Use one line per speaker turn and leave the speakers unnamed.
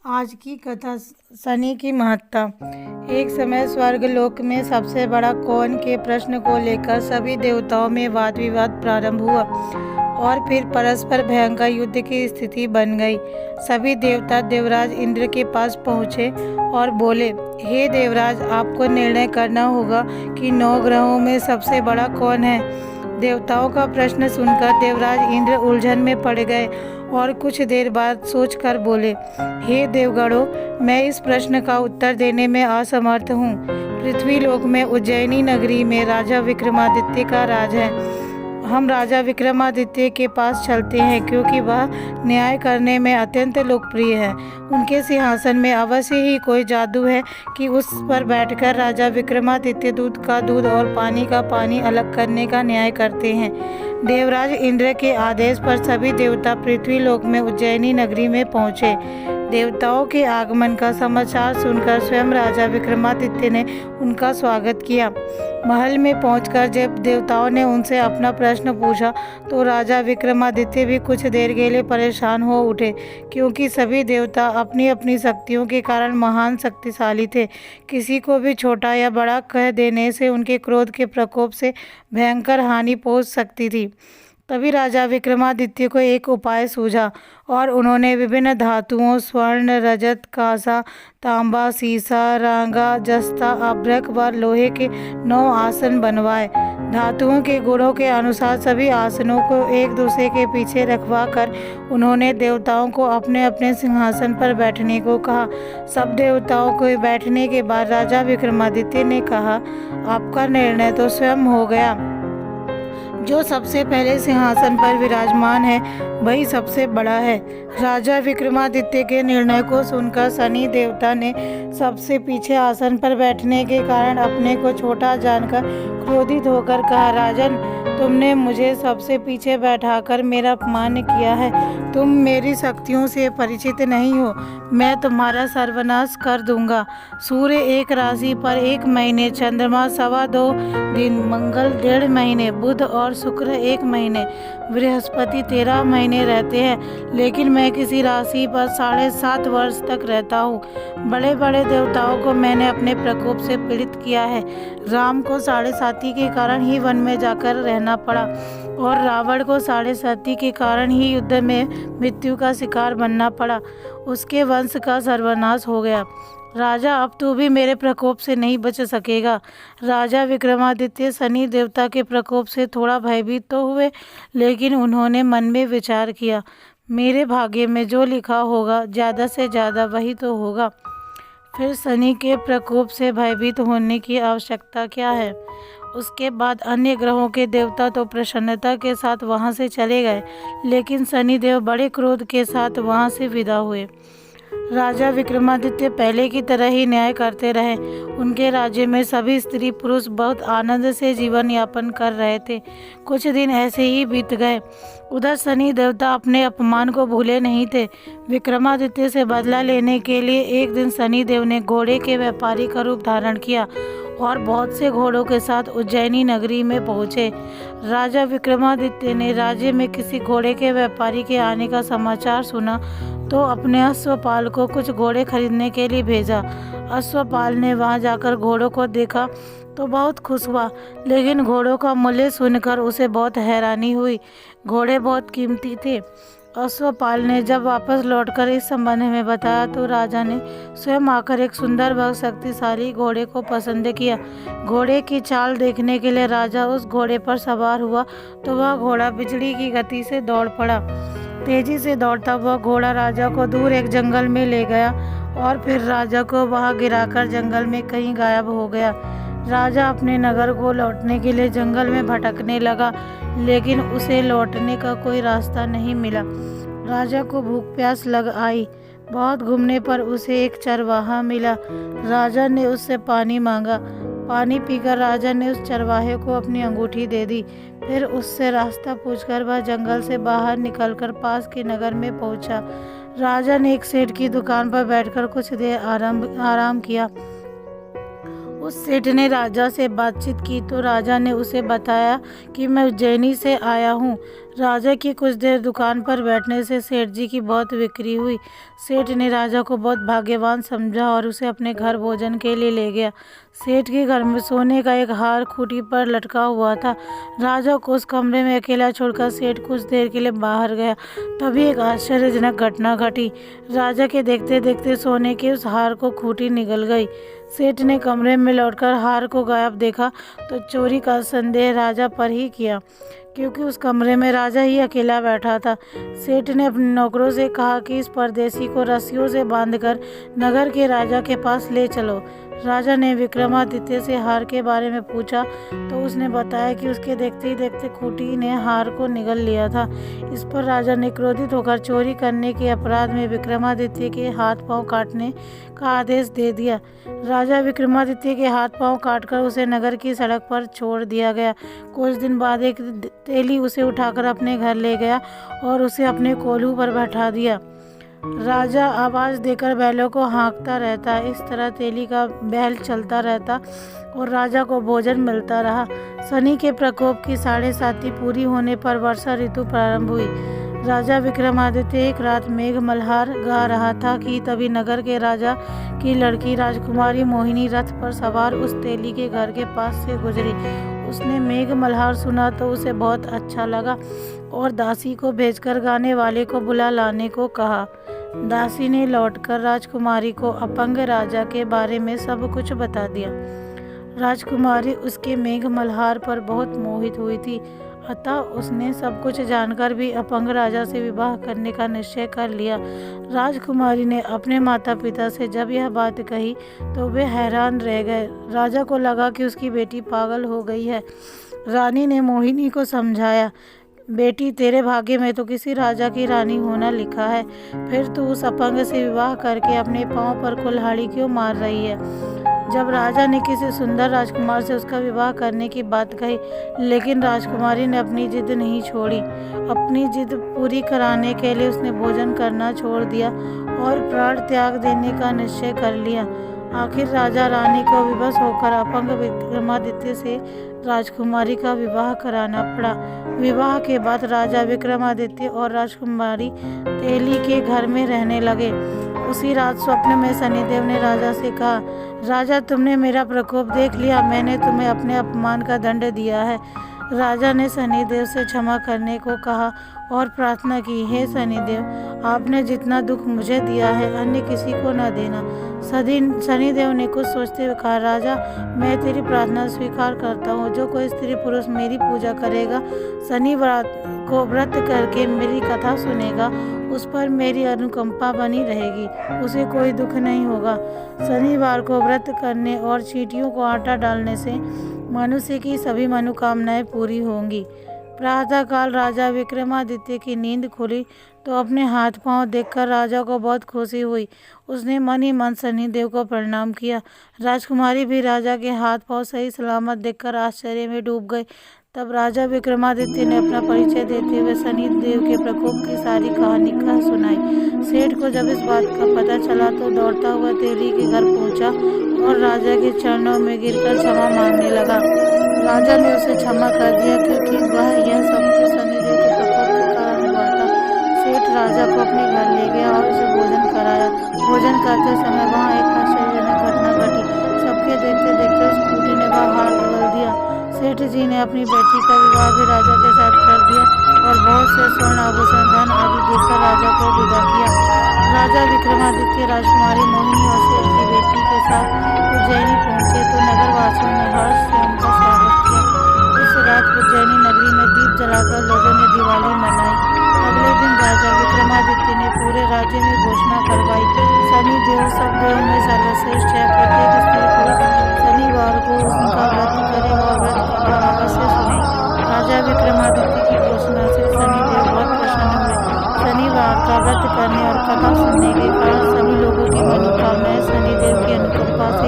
आज की कथा शनि की महत्ता। एक समय स्वर्गलोक में सबसे बड़ा कौन के प्रश्न को लेकर सभी देवताओं में वाद विवाद प्रारंभ हुआ और फिर परस्पर भयंकर युद्ध की स्थिति बन गई। सभी देवता देवराज इंद्र के पास पहुँचे और बोले, हे देवराज, आपको निर्णय करना होगा कि 9 ग्रहों में सबसे बड़ा कौन है। देवताओं का प्रश्न सुनकर देवराज इंद्र उलझन में पड़ गए और कुछ देर बाद सोचकर बोले, हे देवगणों, मैं इस प्रश्न का उत्तर देने में असमर्थ हूँ। पृथ्वीलोक में उज्जैनी नगरी में राजा विक्रमादित्य का राज है। हम राजा विक्रमादित्य के पास चलते हैं क्योंकि वह न्याय करने में अत्यंत लोकप्रिय है। उनके सिंहासन में अवश्य ही कोई जादू है कि उस पर बैठकर राजा विक्रमादित्य दूध का दूध और पानी का पानी अलग करने का न्याय करते हैं। देवराज इंद्र के आदेश पर सभी देवता पृथ्वीलोक में उज्जैनी नगरी में पहुँचे। देवताओं के आगमन का समाचार सुनकर स्वयं राजा विक्रमादित्य ने उनका स्वागत किया। महल में पहुंचकर जब देवताओं ने उनसे अपना प्रश्न पूछा तो राजा विक्रमादित्य भी कुछ देर के लिए परेशान हो उठे, क्योंकि सभी देवता अपनी अपनी शक्तियों के कारण महान शक्तिशाली थे। किसी को भी छोटा या बड़ा कह देने से उनके क्रोध के प्रकोप से भयंकर हानि पहुंच सकती थी। तभी राजा विक्रमादित्य को एक उपाय सूझा और उन्होंने विभिन्न धातुओं स्वर्ण, रजत, कांसा, तांबा, सीसा, रांगा, जस्ता, अभ्रक व लोहे के 9 आसन बनवाए। धातुओं के गुणों के अनुसार सभी आसनों को एक दूसरे के पीछे रखवा कर उन्होंने देवताओं को अपने अपने सिंहासन पर बैठने को कहा। सब देवताओं को बैठने के बाद राजा विक्रमादित्य ने कहा, आपका निर्णय तो स्वयं हो गया। जो सबसे पहले सिंहासन पर विराजमान है वही सबसे बड़ा है। राजा विक्रमादित्य के निर्णय को सुनकर शनि देवता ने सबसे पीछे आसन पर बैठने के कारण अपने को छोटा जानकर क्रोधित होकर कहा, राजन, तुमने मुझे सबसे पीछे बैठाकर मेरा अपमान किया है। तुम मेरी शक्तियों से परिचित नहीं हो। मैं तुम्हारा सर्वनाश कर दूंगा। सूर्य एक राशि पर 1 महीने, चंद्रमा 2.25 दिन, मंगल 1.5 महीने, बुध और शुक्र 1 महीने, बृहस्पति 13 महीने रहते हैं, लेकिन मैं किसी राशि पर 7.5 वर्ष तक रहता हूँ। बड़े बड़े देवताओं को मैंने अपने प्रकोप से पीड़ित किया है। राम को 7.5 के कारण ही वन में जाकर रहना पड़ा और रावण को 7.5 के कारण ही युद्ध में मृत्यु का शिकार बनना पड़ा। उसके वंश का सर्वनाश हो गया। राजा, अब तू भी मेरे प्रकोप से नहीं बच सकेगा। राजा विक्रमादित्य शनि देवता के प्रकोप से थोड़ा भयभीत तो हुए, लेकिन उन्होंने मन में विचार किया, मेरे भाग्य में जो लिखा होगा ज़्यादा से ज़्यादा वही तो होगा। फिर शनि के प्रकोप से भयभीत होने की आवश्यकता क्या है। उसके बाद अन्य ग्रहों के देवता तो प्रसन्नता के साथ वहां से चले गए, लेकिन शनिदेव बड़े क्रोध के साथ वहां से विदा हुए। राजा विक्रमादित्य पहले की तरह ही न्याय करते रहे। उनके राज्य में सभी स्त्री पुरुष बहुत आनंद से जीवन यापन कर रहे थे। कुछ दिन ऐसे ही बीत गए। उधर शनि देवता अपने अपमान को भूले नहीं थे। विक्रमादित्य से बदला लेने के लिए एक दिन शनिदेव ने घोड़े के व्यापारी का रूप धारण किया और बहुत से घोड़ों के साथ उज्जैनी नगरी में पहुंचे। राजा विक्रमादित्य ने राज्य में किसी घोड़े के व्यापारी के आने का समाचार सुना तो अपने अश्वपाल को कुछ घोड़े खरीदने के लिए भेजा। अश्वपाल ने वहां जाकर घोड़ों को देखा तो बहुत खुश हुआ, लेकिन घोड़ों का मूल्य सुनकर उसे बहुत हैरानी हुई। घोड़े बहुत कीमती थे। अश्वपाल ने जब वापस लौटकर इस संबंध में बताया तो राजा ने स्वयं आकर एक सुंदर व शक्तिशाली घोड़े को पसंद किया। घोड़े की चाल देखने के लिए राजा उस घोड़े पर सवार हुआ तो वह घोड़ा बिजली की गति से दौड़ पड़ा। तेजी से दौड़ता हुआ घोड़ा राजा को दूर एक जंगल में ले गया और फिर राजा को वहां गिराकर जंगल में कहीं गायब हो गया। राजा अपने नगर को लौटने के लिए जंगल में भटकने लगा, लेकिन उसे लौटने का कोई रास्ता नहीं मिला। राजा को भूख प्यास लग आई। बहुत घूमने पर उसे एक चरवाहा मिला। राजा ने उससे पानी मांगा। पानी पीकर राजा ने उस चरवाहे को अपनी अंगूठी दे दी। फिर उससे रास्ता पूछकर वह जंगल से बाहर निकलकर पास के नगर में पहुंचा। राजा ने एक सेठ की दुकान पर बैठकर कुछ देर आराम किया। उस सेठ ने राजा से बातचीत की तो राजा ने उसे बताया कि मैं उज्जैनी से आया हूँ। राजा की कुछ देर दुकान पर बैठने से सेठ जी की बहुत बिक्री हुई। सेठ ने राजा को बहुत भाग्यवान समझा और उसे अपने घर भोजन के लिए ले गया। सेठ के घर में सोने का एक हार खूंटी पर लटका हुआ था। राजा को उस कमरे में अकेला छोड़कर सेठ कुछ देर के लिए बाहर गया। तभी एक आश्चर्यजनक घटना घटी। राजा के देखते देखते सोने के उस हार को खूंटी निगल गई। सेठ ने कमरे में लौटकर हार को गायब देखा तो चोरी का संदेह राजा पर ही किया, क्योंकि उस कमरे में राजा ही अकेला बैठा था। सेठ ने अपने नौकरों से कहा कि इस परदेसी को रस्सियों से बांधकर नगर के राजा के पास ले चलो। राजा ने विक्रमादित्य से हार के बारे में पूछा तो उसने बताया कि उसके देखते ही देखते खूंटी ने हार को निगल लिया था। इस पर राजा ने क्रोधित होकर चोरी करने के अपराध में विक्रमादित्य के हाथ पांव काटने का आदेश दे दिया। राजा विक्रमादित्य के हाथ पांव काटकर उसे नगर की सड़क पर छोड़ दिया गया। कुछ दिन बाद एक तेली उसे उठाकर अपने घर ले गया और उसे अपने कोल्हू पर बैठा दिया। राजा आवाज़ देकर बैलों को हाँकता रहता। इस तरह तेली का बैल चलता रहता और राजा को भोजन मिलता रहा। शनि के प्रकोप की 7.5 पूरी होने पर वर्षा ऋतु प्रारंभ हुई। राजा विक्रमादित्य एक रात मेघ मल्हार गा रहा था कि तभी नगर के राजा की लड़की राजकुमारी मोहिनी रथ पर सवार उस तेली के घर के पास से गुजरी। उसने मेघ मल्हार सुना तो उसे बहुत अच्छा लगा और दासी को भेजकर गाने वाले को बुला लाने को कहा। दासी ने लौटकर राजकुमारी को अपंग राजा के बारे में सब कुछ बता दिया। राजकुमारी उसके मेघ मल्हार पर बहुत मोहित हुई थी, अतः उसने सब कुछ जानकर भी अपंग राजा से विवाह करने का निश्चय कर लिया। राजकुमारी ने अपने माता पिता से जब यह बात कही तो वे हैरान रह गए। राजा को लगा कि उसकी बेटी पागल हो गई है। रानी ने मोहिनी को समझाया, बेटी तेरे भाग्य में तो किसी राजा की रानी होना लिखा है, फिर तू उस अपंग से विवाह करके अपने पांव पर कुल्हाड़ी क्यों मार रही है। जब राजा ने किसी सुंदर राजकुमार से उसका विवाह करने की बात कही, लेकिन राजकुमारी ने अपनी जिद नहीं छोड़ी। अपनी जिद पूरी कराने के लिए उसने भोजन करना छोड़ दिया और प्राण त्याग देने का निश्चय कर लिया। आखिर राजा रानी को विवश होकर अपंग विक्रमादित्य से राजकुमारी का विवाह कराना पड़ा। विवाह के बाद राजा विक्रमादित्य और राजकुमारी तेली के घर में रहने लगे। उसी रात स्वप्न में शनिदेव ने राजा से कहा, राजा तुमने मेरा प्रकोप देख लिया, मैंने तुम्हें अपने अपमान का दंड दिया है। राजा ने शनिदेव से क्षमा करने को कहा और प्रार्थना की, हे शनिदेव, आपने जितना दुख मुझे दिया है अन्य किसी को न देना। शनिदेव ने कुछ सोचते हुए कहा, राजा मैं तेरी प्रार्थना स्वीकार करता हूँ। जो कोई स्त्री पुरुष मेरी पूजा करेगा, शनिवार को व्रत करके मेरी कथा सुनेगा, उस पर मेरी अनुकंपा बनी रहेगी, उसे कोई दुख नहीं होगा। शनिवार को व्रत करने और चींटियों को आटा डालने से मनुष्य की सभी मनोकामनाएं पूरी होंगी। प्रातःकाल राजा विक्रमादित्य की नींद खुली तो अपने हाथ पांव देखकर राजा को बहुत खुशी हुई। उसने मन ही मन शनिदेव को प्रणाम किया। राजकुमारी भी राजा के हाथ पांव सही सलामत देखकर आश्चर्य में डूब गई। तब राजा विक्रमादित्य ने अपना परिचय देते हुए शनिदेव के प्रकोप की सारी कहानी कह सुनाई। सेठ को जब इस बात का पता चला तो दौड़ता हुआ तेली के घर पहुंचा और राजा के चरणों में गिरकर क्षमा मांगने लगा। राजा ने उसे क्षमा कर दिया क्योंकि वह यह सब कुछ शनिदेव के प्रकोप के कारण हुआ था। सेठ राजा को अपने घर ले गया और उसे भोजन कराया। भोजन करते समय वहाँ एक आश्चर्यजनक घटना घटी। सबके देखते देखते उस खूंटी ने वह हार बदल दिया। सेठ जी ने अपनी बेटी का विवाह भी राजा के साथ कर दिया और बहुत से स्वर्ण आभूषण धन आदि देकर राजा को विदा किया। राजा विक्रमादित्य राजकुमारी मोहिनी और सेठ की बेटी के साथ उज्जैनी पहुंचे तो नगरवासियों ने हर्ष से उनका स्वागत किया। उस रात उज्जैनी नगरी में दीप जलाकर लोगों ने दिवाली मनाई। अगले दिन राजा विक्रमादित्य ने पूरे राज्य में घोषणा करवाई, शनिदेव सब देवों में सर्वश्रेष्ठ है। प्रत्येक स्त्री पुरुष शनिवार को उनका व्रत करे और व्रत कथा अवश्य सुने। राजा विक्रमादित्य की घोषणा से शनिदेव बहुत प्रसन्न हुए। शनिवार का व्रत करने और कथा सुनने के कारण सभी लोगों की मनोकामनाएं शनिदेव की अनुकंपा से